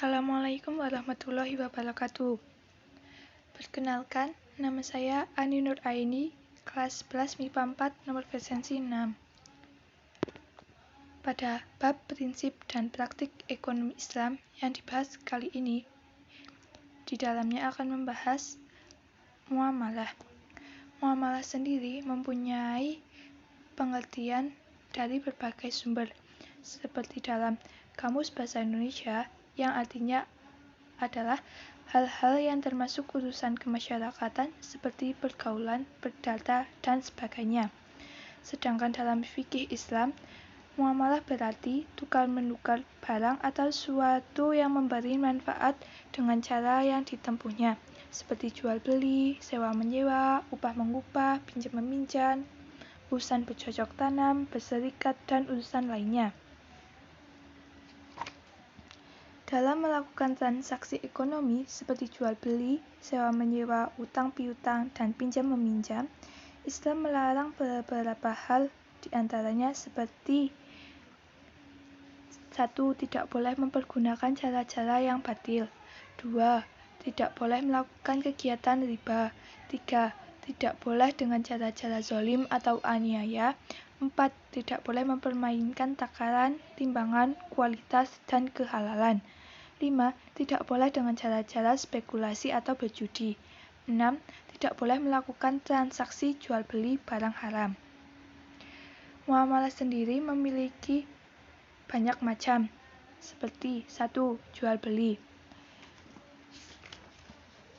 Assalamualaikum warahmatullahi wabarakatuh. Perkenalkan, nama saya Ani Nur Aini, kelas 11 MIPA 4, nomor presensi 6. Pada bab prinsip dan praktik ekonomi Islam yang dibahas kali ini, di dalamnya akan membahas muamalah. Muamalah sendiri mempunyai pengertian dari berbagai sumber, seperti dalam Kamus Bahasa Indonesia, yang artinya adalah hal-hal yang termasuk urusan kemasyarakatan seperti pergaulan, perdata, dan sebagainya. Sedangkan dalam fikih Islam, muamalah berarti tukar-menukar barang atau sesuatu yang memberi manfaat dengan cara yang ditempuhnya, seperti jual-beli, sewa-menyewa, upah-mengupah, pinjam-meminjam, urusan bercocok tanam, berserikat, dan urusan lainnya. Dalam melakukan transaksi ekonomi seperti jual-beli, sewa-menyewa, utang-piutang, dan pinjam-meminjam, Islam melarang beberapa hal, diantaranya seperti 1. Tidak boleh mempergunakan cara-cara yang batil. 2. Tidak boleh melakukan kegiatan riba. 3. Tidak boleh dengan cara-cara zalim atau aniaya. 4. Tidak boleh mempermainkan takaran, timbangan, kualitas, dan kehalalan. 5. Tidak boleh dengan cara-cara spekulasi atau berjudi. 6. Tidak boleh melakukan transaksi jual-beli barang haram. Muamalah sendiri memiliki banyak macam, seperti 1. Jual-beli.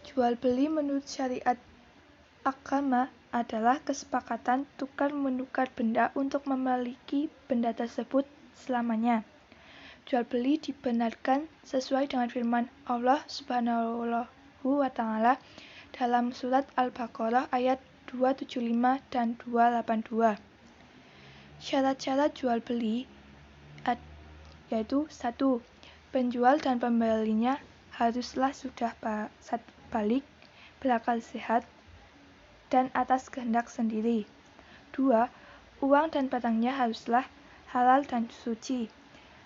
Jual-beli menurut syariat agama adalah kesepakatan tukar-menukar benda untuk memiliki benda tersebut selamanya. Jual-beli dibenarkan sesuai dengan firman Allah Subhanahu wa Ta'ala dalam surat Al-Baqarah ayat 275 dan 282. Syarat-syarat jual-beli yaitu 1. Penjual dan pembelinya haruslah sudah balik, berakal sehat, dan atas kehendak sendiri. 2. Uang dan barangnya haruslah halal dan suci.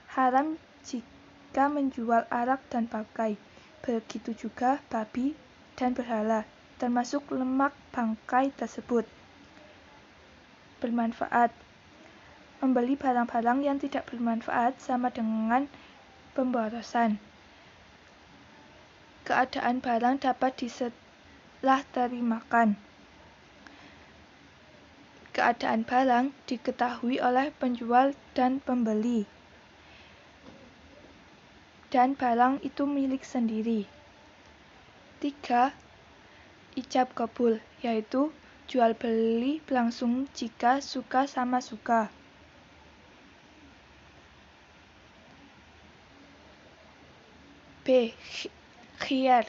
Haram jika menjual arak dan bangkai, begitu juga babi dan berhala, termasuk lemak bangkai tersebut. Bermanfaat. Membeli barang-barang yang tidak bermanfaat sama dengan pemborosan. Keadaan barang dapat diserahterimakan. Keadaan barang diketahui oleh penjual dan pembeli, dan barang itu milik sendiri. 3. Ijab qabul, yaitu jual-beli berlangsung jika suka sama suka. B. Khiyar.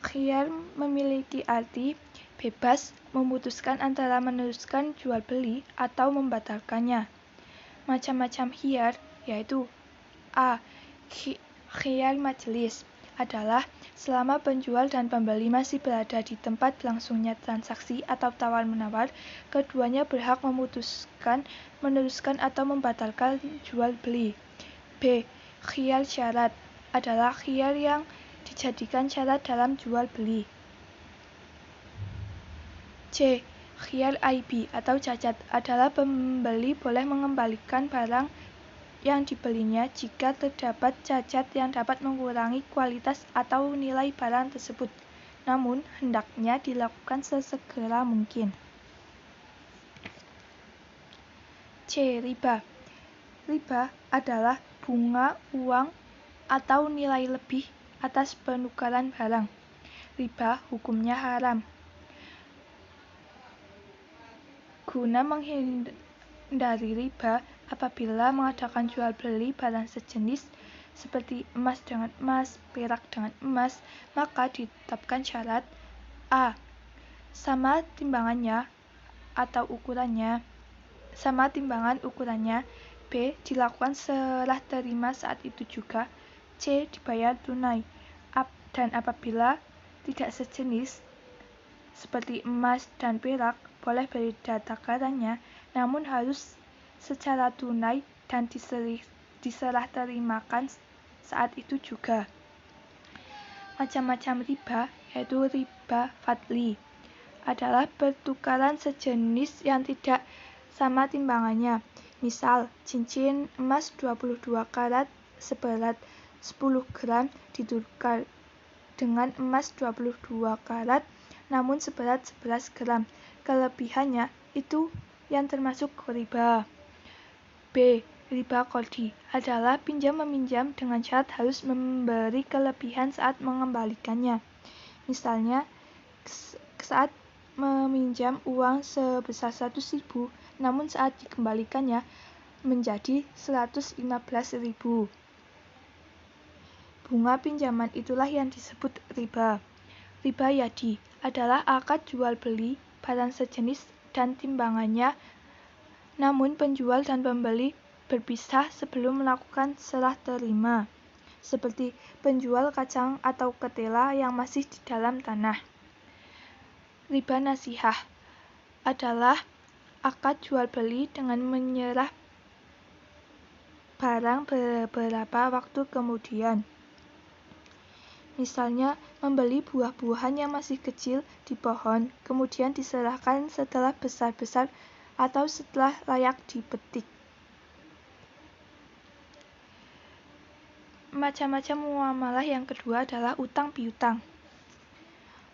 Khiyar memiliki arti bebas memutuskan antara meneruskan jual-beli atau membatalkannya. Macam-macam khiyar yaitu A. Khiyar majelis adalah selama penjual dan pembeli masih berada di tempat berlangsungnya transaksi atau tawar-menawar, keduanya berhak memutuskan, meneruskan atau membatalkan jual-beli. B. Khiyar syarat adalah khiyar yang dijadikan syarat dalam jual-beli. C. Khiyar aibi atau cacat adalah pembeli boleh mengembalikan barang yang dibelinya jika terdapat cacat yang dapat mengurangi kualitas atau nilai barang tersebut, namun hendaknya dilakukan sesegera mungkin. C. Riba. Riba adalah bunga, uang, atau nilai lebih atas penukaran barang. Riba hukumnya haram. Guna menghindari riba, apabila mengadakan jual-beli barang sejenis seperti emas dengan emas, perak dengan emas, maka ditetapkan syarat A. Sama timbangan ukurannya. B. Dilakukan serah terima saat itu juga. C. Dibayar tunai. Dan apabila tidak sejenis seperti emas dan perak, boleh beda takarannya, namun harus secara tunai dan diserah terimakan saat itu juga. Macam-macam riba, yaitu riba fadli, adalah pertukaran sejenis yang tidak sama timbangannya. Misal, cincin emas 22 karat seberat 10 gram ditukar dengan emas 22 karat namun seberat 11 gram. Kelebihannya itu yang termasuk riba. B. Riba qardhi adalah pinjam-meminjam dengan syarat harus memberi kelebihan saat mengembalikannya. Misalnya, saat meminjam uang sebesar 100.000, namun saat dikembalikannya menjadi 115.000. Bunga pinjaman itulah yang disebut riba. Riba yadi adalah akad jual beli barang sejenis dan timbangannya, namun penjual dan pembeli berpisah sebelum melakukan serah terima, seperti penjual kacang atau ketela yang masih di dalam tanah. Riba nasihah adalah akad jual beli dengan menyerah barang beberapa waktu kemudian. Misalnya, membeli buah-buahan yang masih kecil di pohon, kemudian diserahkan setelah besar-besar atau setelah layak dipetik. Macam-macam muamalah yang kedua adalah utang piutang.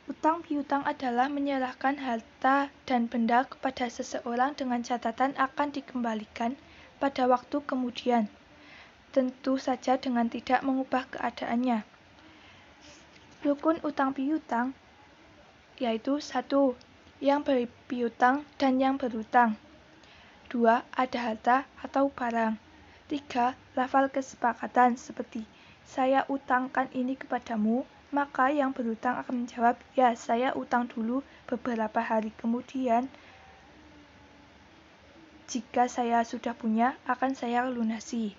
Utang piutang adalah menyerahkan harta dan benda kepada seseorang dengan catatan akan dikembalikan pada waktu kemudian, tentu saja dengan tidak mengubah keadaannya. Rukun utang piutang yaitu 1. Yang berpiutang dan yang berutang. 2. Ada harta atau barang. 3. Lafal kesepakatan seperti saya utangkan ini kepadamu, maka yang berutang akan menjawab, ya saya utang dulu, beberapa hari kemudian jika saya sudah punya akan saya lunasi.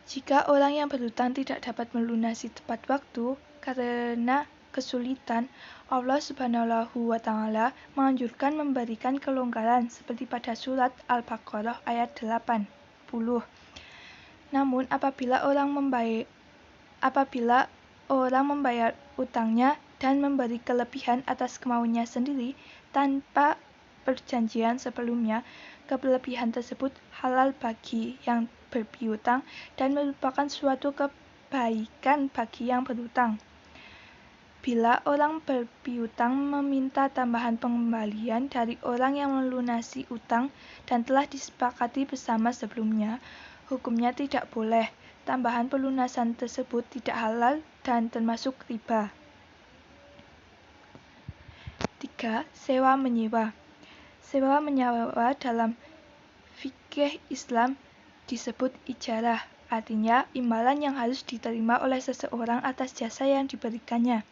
Jika orang yang berutang tidak dapat melunasi tepat waktu karena kesulitan, Allah Subhanahu wa Ta'ala menganjurkan memberikan kelonggaran seperti pada surat Al-Baqarah ayat 80. Namun apabila orang membayar utangnya dan memberi kelebihan atas kemauannya sendiri tanpa perjanjian sebelumnya, kelebihan tersebut halal bagi yang berpiutang dan merupakan suatu kebaikan bagi yang berutang. Bila orang berpiutang meminta tambahan pengembalian dari orang yang melunasi utang dan telah disepakati bersama sebelumnya, hukumnya tidak boleh. Tambahan pelunasan tersebut tidak halal dan termasuk riba. 3. Sewa menyewa. Sewa menyewa dalam fikih Islam disebut ijarah, artinya imbalan yang harus diterima oleh seseorang atas jasa yang diberikannya.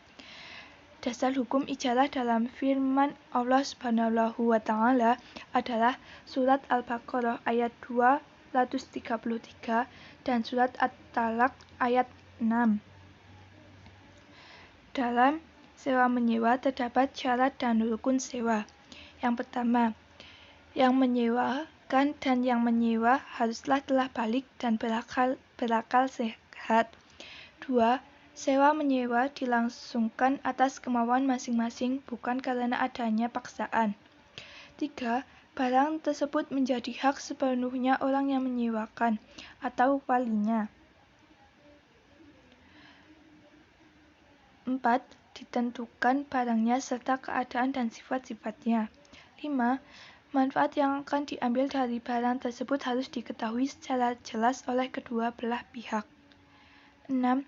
Dasar hukum ijarah dalam firman Allah Subhanahu wa Ta'ala adalah surat Al-Baqarah ayat 233 dan surat At-Talaq ayat 6. Dalam sewa menyewa terdapat syarat dan rukun sewa. Yang pertama, yang menyewakan dan yang menyewa haruslah telah balik dan berakal sehat. 2. Sewa menyewa dilangsungkan atas kemauan masing-masing, bukan karena adanya paksaan. 3. Barang tersebut menjadi hak sepenuhnya orang yang menyewakan atau walinya. 4. Ditentukan barangnya serta keadaan dan sifat-sifatnya. 5. Manfaat yang akan diambil dari barang tersebut harus diketahui secara jelas oleh kedua belah pihak. 6.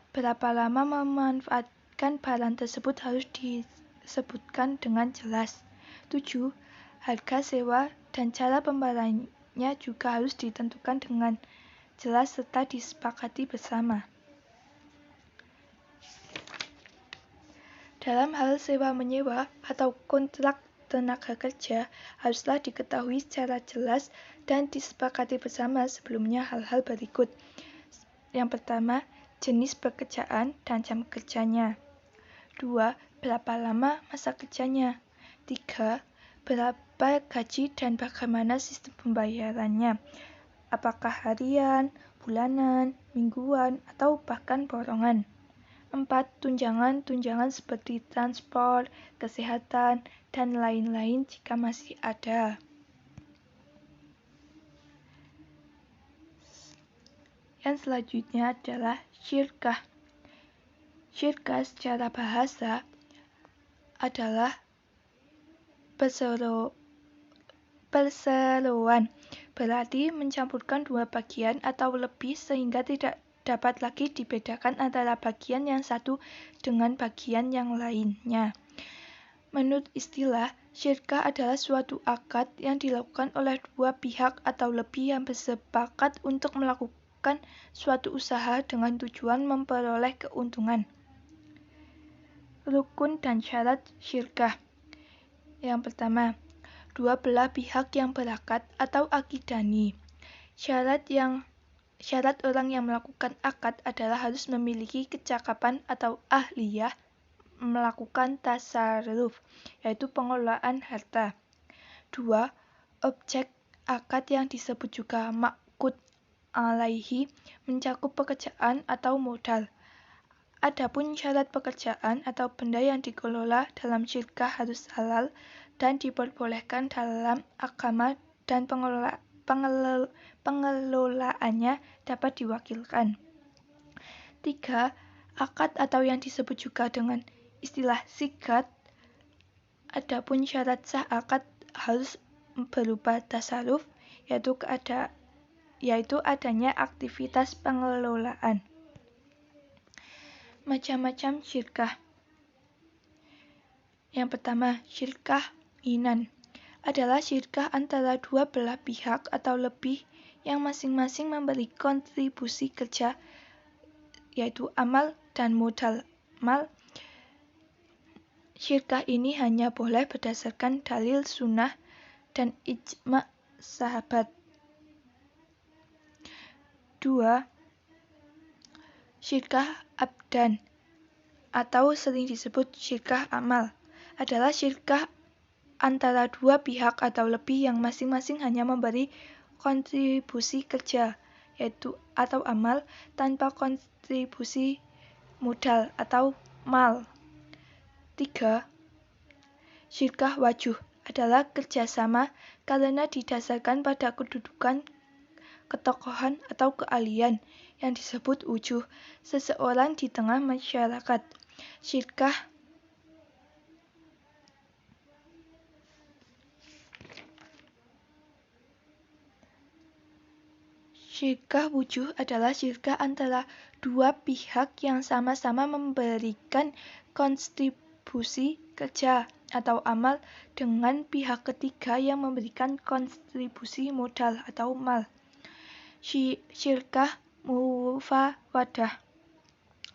Berapa lama memanfaatkan barang tersebut harus disebutkan dengan jelas. 7. Harga sewa dan cara pembayarannya juga harus ditentukan dengan jelas serta disepakati bersama. Dalam hal sewa-menyewa atau kontrak tenaga kerja, haruslah diketahui secara jelas dan disepakati bersama sebelumnya hal-hal berikut. Yang pertama, jenis pekerjaan dan jam kerjanya. 2. Berapa lama masa kerjanya. 3. Berapa gaji dan bagaimana sistem pembayarannya. Apakah harian, bulanan, mingguan, atau bahkan borongan. 4. Tunjangan seperti transport, kesehatan, dan lain-lain jika masih ada. Yang selanjutnya adalah syirkah. Syirkah secara bahasa adalah perseroan, berarti mencampurkan dua bagian atau lebih sehingga tidak dapat lagi dibedakan antara bagian yang satu dengan bagian yang lainnya. Menurut istilah, syirkah adalah suatu akad yang dilakukan oleh dua pihak atau lebih yang bersepakat untuk melakukan suatu usaha dengan tujuan memperoleh keuntungan. Rukun dan syarat syirkah. Yang pertama, dua belah pihak yang berakad atau akidani. Syarat orang yang melakukan akad adalah harus memiliki kecakapan atau ahliyah melakukan tasarruf, yaitu pengelolaan harta. 2. Objek akad yang disebut juga maqud alaihi mencakup pekerjaan atau modal. Adapun syarat pekerjaan atau benda yang dikelola dalam syirkah harus halal dan diperbolehkan dalam agama dan pengelolaannya dapat diwakilkan. 3. Akad atau yang disebut juga dengan istilah sigat. Adapun syarat sah akad harus berupa tasarruf, yaitu adanya aktivitas pengelolaan. Macam-macam syirkah. Yang pertama, syirkah inan adalah syirkah antara dua belah pihak atau lebih yang masing-masing memberi kontribusi kerja, yaitu amal dan modal mal. Syirkah ini hanya boleh berdasarkan dalil sunnah dan ijma' sahabat. 2. Syirkah abdan atau sering disebut syirkah amal adalah syirkah antara dua pihak atau lebih yang masing-masing hanya memberi kontribusi kerja, yaitu atau amal tanpa kontribusi modal atau mal. 3. Syirkah wajuh adalah kerjasama karena didasarkan pada kedudukan, ketokohan, atau keahlian yang disebut wujuh seseorang di tengah masyarakat. Syirkah wujuh adalah syirkah antara dua pihak yang sama-sama memberikan kontribusi kerja atau amal dengan pihak ketiga yang memberikan kontribusi modal atau mal. Syirkah mufawadah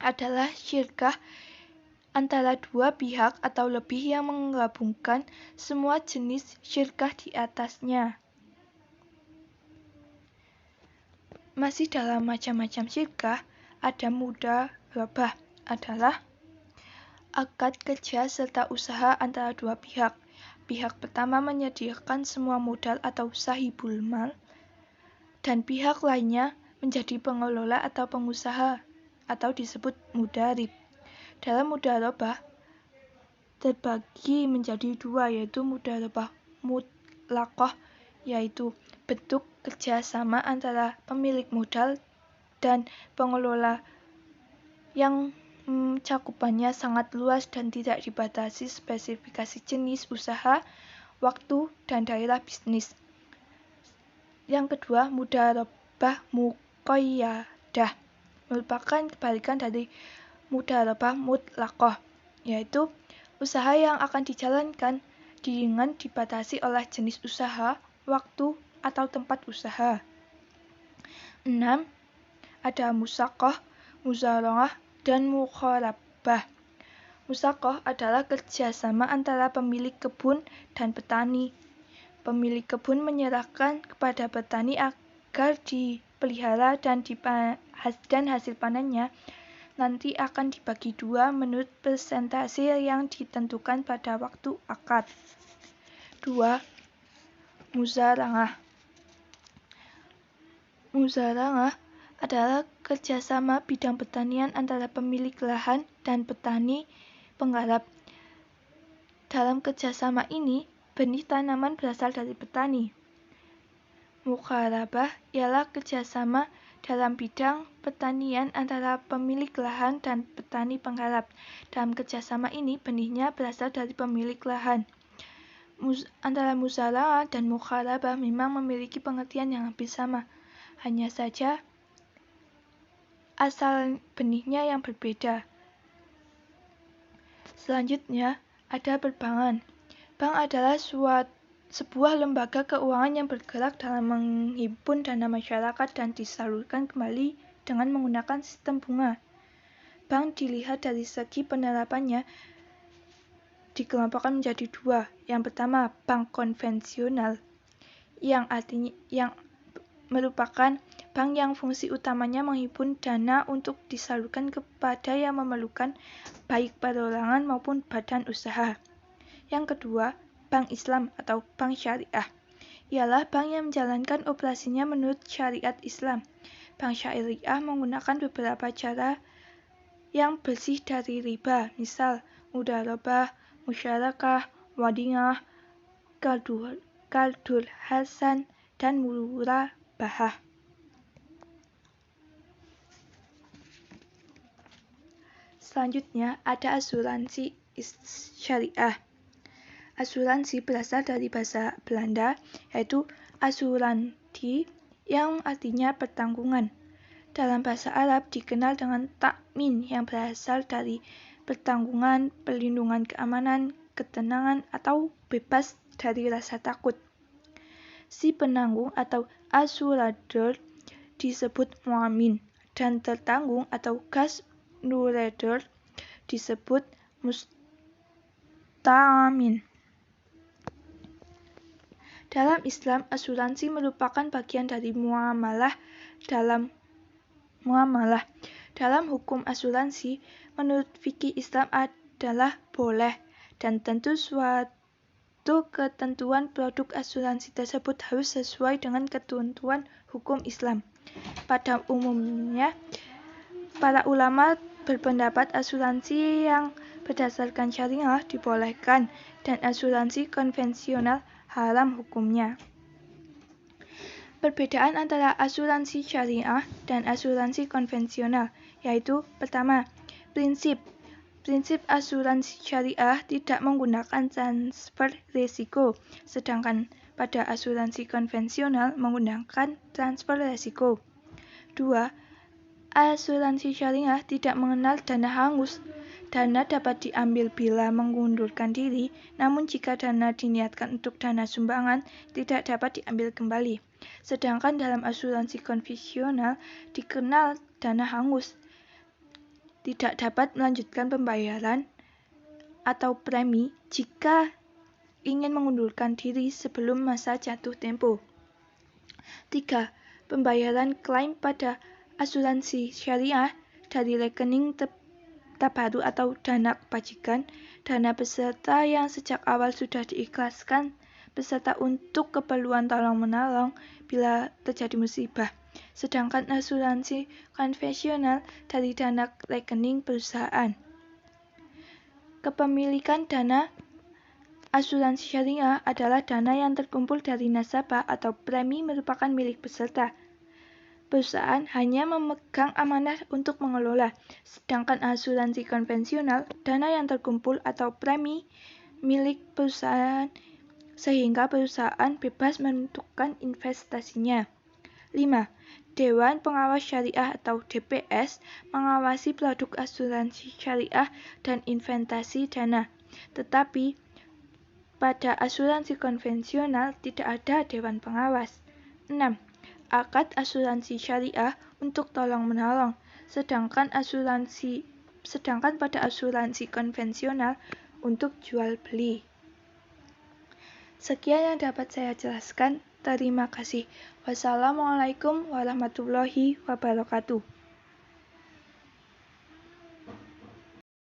adalah syirkah antara dua pihak atau lebih yang menggabungkan semua jenis syirkah di atasnya. Masih dalam macam-macam syirkah, ada mudharabah adalah akad kerja serta usaha antara dua pihak. Pihak pertama menyediakan semua modal atau sahibul mal, dan pihak lainnya menjadi pengelola atau pengusaha atau disebut mudharib. Dalam mudharabah terbagi menjadi dua, yaitu mudharabah mutlaqah, yaitu bentuk kerjasama antara pemilik modal dan pengelola yang cakupannya sangat luas dan tidak dibatasi spesifikasi jenis usaha, waktu, dan daerah bisnis. Yang kedua, mudharabah muqayyadah merupakan kebalikan dari mudharabah mutlaqah, yaitu usaha yang akan dijalankan dengan dibatasi oleh jenis usaha, waktu, atau tempat usaha. 6. Ada musaqah, muzara'ah, dan mukharabah. Musaqah adalah kerjasama antara pemilik kebun dan petani. Pemilik kebun menyerahkan kepada petani agar dipelihara dan hasil panennya nanti akan dibagi dua menurut persentase yang ditentukan pada waktu akad. 2. Muzara'ah. Muzara'ah adalah kerjasama bidang pertanian antara pemilik lahan dan petani penggarap. Dalam kerjasama ini, benih tanaman berasal dari petani. Mukharabah ialah kerjasama dalam bidang pertanian antara pemilik lahan dan petani penggarap. Dalam kerjasama ini, benihnya berasal dari pemilik lahan. Antara muzara'ah dan mukharabah memang memiliki pengertian yang hampir sama. Hanya saja, asal benihnya yang berbeda. Selanjutnya, ada perbankan. Bank adalah sebuah lembaga keuangan yang bergerak dalam menghimpun dana masyarakat dan disalurkan kembali dengan menggunakan sistem bunga. Bank dilihat dari segi penerapannya dikelompokkan menjadi dua. Yang pertama, bank konvensional, yang merupakan bank yang fungsi utamanya menghimpun dana untuk disalurkan kepada yang memerlukan, baik perorangan maupun badan usaha. Yang kedua, bank Islam atau bank syariah, ialah bank yang menjalankan operasinya menurut syariat Islam. Bank syariah menggunakan beberapa cara yang bersih dari riba, misal mudharabah, musyarakah, wadiyah, qardul hasan, dan murabahah. Selanjutnya ada asuransi syariah. Asuransi berasal dari bahasa Belanda, yaitu asurantie, yang artinya pertanggungan. Dalam bahasa Arab dikenal dengan takmin, yang berasal dari pertanggungan, perlindungan keamanan, ketenangan, atau bebas dari rasa takut. Si penanggung atau asurador disebut muamin, dan tertanggung atau gasnuredor disebut musta'min. Dalam Islam, asuransi merupakan bagian dari muamalah. Dalam hukum asuransi, menurut fikih Islam adalah boleh, dan tentu suatu ketentuan produk asuransi tersebut harus sesuai dengan ketentuan hukum Islam. Pada umumnya, para ulama berpendapat asuransi yang berdasarkan syariah dibolehkan dan asuransi konvensional haram hukumnya. Perbedaan antara asuransi syariah dan asuransi konvensional, yaitu pertama, prinsip asuransi syariah tidak menggunakan transfer risiko, sedangkan pada asuransi konvensional menggunakan transfer risiko. 2. Asuransi syariah tidak mengenal dana hangus. Dana dapat diambil bila mengundurkan diri, namun jika dana diniatkan untuk dana sumbangan, tidak dapat diambil kembali. Sedangkan dalam asuransi konvensional dikenal dana hangus, tidak dapat melanjutkan pembayaran atau premi jika ingin mengundurkan diri sebelum masa jatuh tempo. 3. Pembayaran klaim pada asuransi syariah dari rekening tabaru atau dana kebajikan, dana peserta yang sejak awal sudah diikhlaskan peserta untuk keperluan tolong-menolong bila terjadi musibah. Sedangkan asuransi konvensional dari dana rekening perusahaan. Kepemilikan dana asuransi syariah adalah dana yang terkumpul dari nasabah atau premi merupakan milik peserta. Perusahaan hanya memegang amanah untuk mengelola, sedangkan asuransi konvensional, dana yang terkumpul atau premi milik perusahaan sehingga perusahaan bebas menentukan investasinya. 5. Dewan Pengawas Syariah atau DPS mengawasi produk asuransi syariah dan investasi dana. Tetapi pada asuransi konvensional tidak ada dewan pengawas. 6. Akad asuransi syariah untuk tolong-menolong, sedangkan pada asuransi konvensional untuk jual beli. Sekian yang dapat saya jelaskan. Terima kasih. Wassalamualaikum warahmatullahi wabarakatuh.